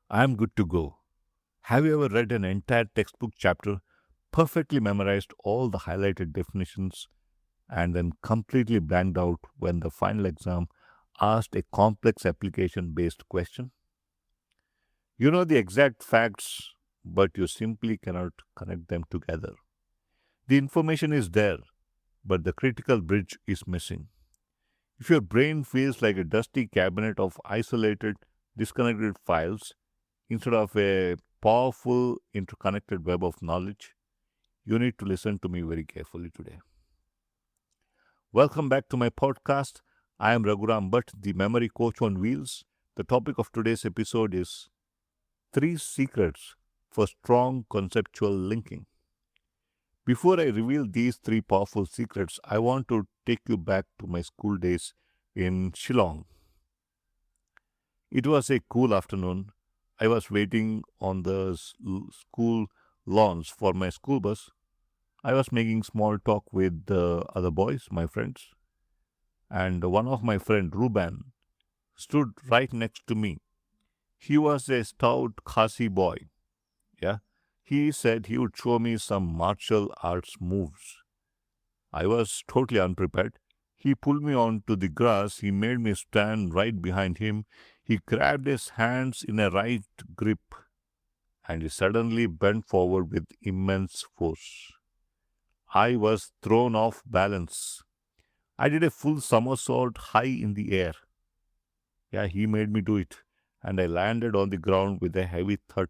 I'm good to go. Have you ever read an entire textbook chapter, perfectly memorized all the highlighted definitions, and then completely blanked out when the final exam asked a complex application based question? You know the exact facts, but you simply cannot connect them together. The information is there, but the critical bridge is missing. If your brain feels like a dusty cabinet of isolated, disconnected files, instead of a powerful, interconnected web of knowledge, you need to listen to me very carefully today. Welcome back to my podcast. I am Raghuram Bhatt, the memory coach on wheels. The topic of today's episode is three secrets for strong conceptual linking. Before I reveal these three powerful secrets, I want to take you back to my school days in Shillong. It was a cool afternoon. I was waiting on the school lawns for my school bus. I was making small talk with the other boys, my friends, and one of my friend Ruben stood right next to me. He was a stout Khasi boy. Yeah, he said he would show me some martial arts moves. I was totally unprepared. He pulled me onto the grass. He made me stand right behind him. He grabbed his hands in a right grip and he suddenly bent forward with immense force. I was thrown off balance. I did a full somersault high in the air. Yeah, he made me do it. And I landed on the ground with a heavy thud.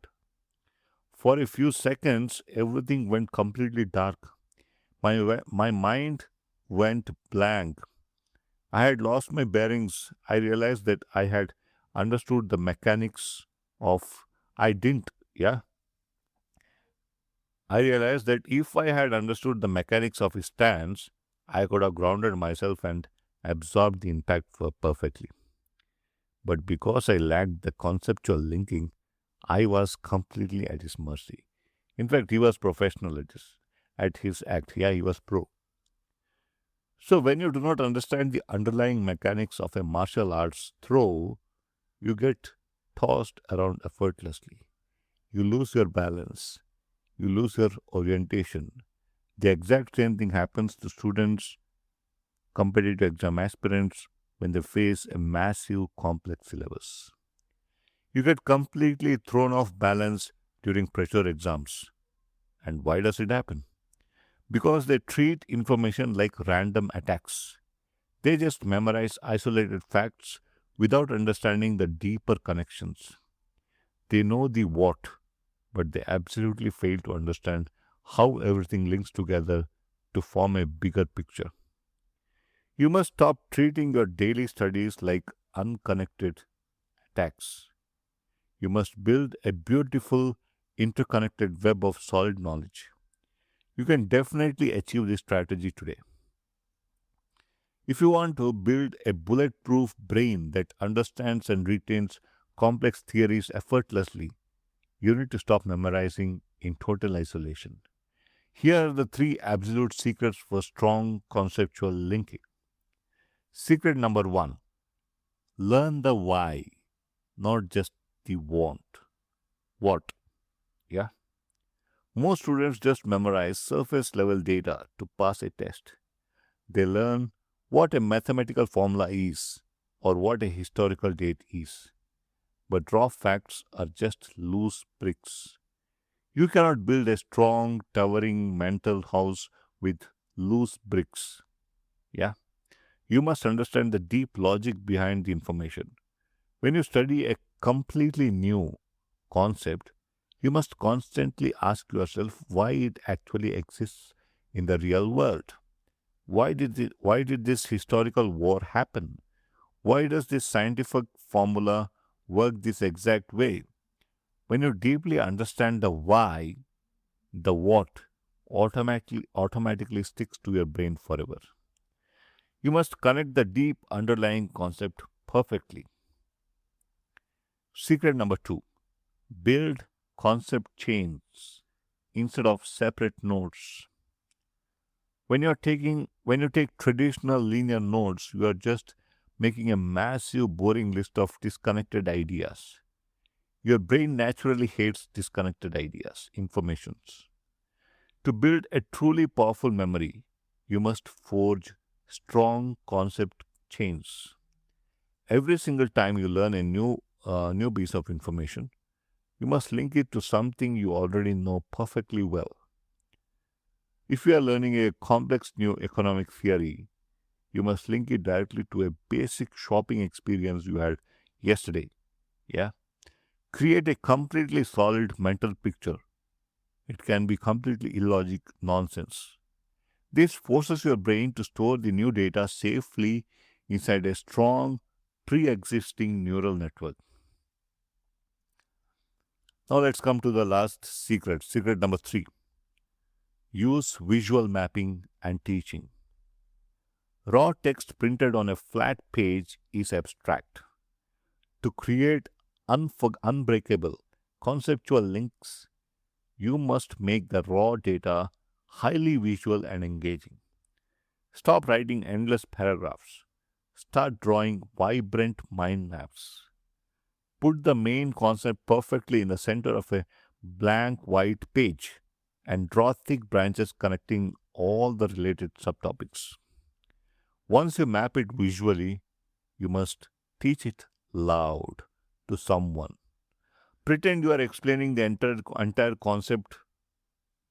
For a few seconds, everything went completely dark. My mind went blank. I had lost my bearings. I realized that I had understood the mechanics of. I didn't, yeah. I realized that if I had understood the mechanics of his stance, I could have grounded myself and absorbed the impact perfectly. But because I lacked the conceptual linking, I was completely at his mercy. In fact, he was professional at his act. Yeah, he was pro. So when you do not understand the underlying mechanics of a martial arts throw, you get tossed around effortlessly. You lose your balance. You lose your orientation. The exact same thing happens to students, competitive exam aspirants, when they face a massive complex syllabus. You get completely thrown off balance during pressure exams. And why does it happen? Because they treat information like random attacks. They just memorize isolated facts without understanding the deeper connections. They know the what, but they absolutely fail to understand how everything links together to form a bigger picture. You must stop treating your daily studies like unconnected attacks. You must build a beautiful, interconnected web of solid knowledge. You can definitely achieve this strategy today. If you want to build a bulletproof brain that understands and retains complex theories effortlessly, you need to stop memorizing in total isolation. Here are the three absolute secrets for strong conceptual linking. Secret number one: learn the why, not just the want. What? Yeah. Most students just memorize surface level data to pass a test. They learn what a mathematical formula is or what a historical date is. But raw facts are just loose bricks. You cannot build a strong, towering mental house with loose bricks. Yeah. You must understand the deep logic behind the information. When you study a completely new concept, you must constantly ask yourself why it actually exists in the real world. Why did this historical war happen? Why does this scientific formula work this exact way? When you deeply understand the why, the what automatically sticks to your brain forever. You must connect the deep underlying concept perfectly. Secret number two: build concept chains instead of separate nodes. When you take traditional linear nodes, you are just making a massive boring list of disconnected ideas. Your brain naturally hates disconnected ideas, informations. To build a truly powerful memory, you must forge strong concept chains. Every single time you learn a new piece of information, you must link it to something you already know perfectly well. If you are learning a complex new economic theory, you must link it directly to a basic shopping experience you had yesterday. Yeah. Create a completely solid mental picture. It can be completely illogic nonsense. This forces your brain to store the new data safely inside a strong pre existing neural network. Now let's come to the last secret. Secret number three: use visual mapping and teaching. Raw text printed on a flat page is abstract. To create unbreakable conceptual links, you must make the raw data highly visual and engaging. Stop writing endless paragraphs. Start drawing vibrant mind maps. Put the main concept perfectly in the center of a blank white page and draw thick branches connecting all the related subtopics. Once you map it visually, you must teach it loud to someone. Pretend you are explaining the entire concept,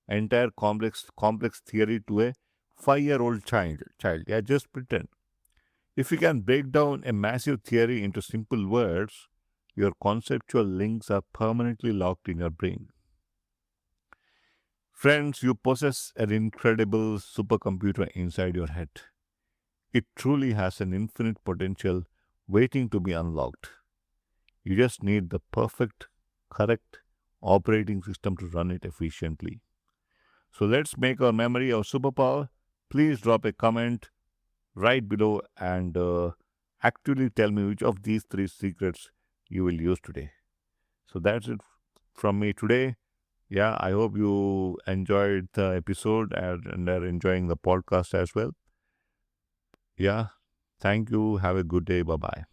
entire complex theory to a 5-year-old child. Yeah, just pretend. If you can break down a massive theory into simple words, your conceptual links are permanently locked in your brain. Friends, you possess an incredible supercomputer inside your head. It truly has an infinite potential waiting to be unlocked. You just need the perfect, correct operating system to run it efficiently. So let's make our memory our superpower. Please drop a comment right below and actually tell me which of these three secrets you will use today. So that's it from me today. Yeah, I hope you enjoyed the episode and are enjoying the podcast as well. Yeah, thank you. Have a good day. Bye bye.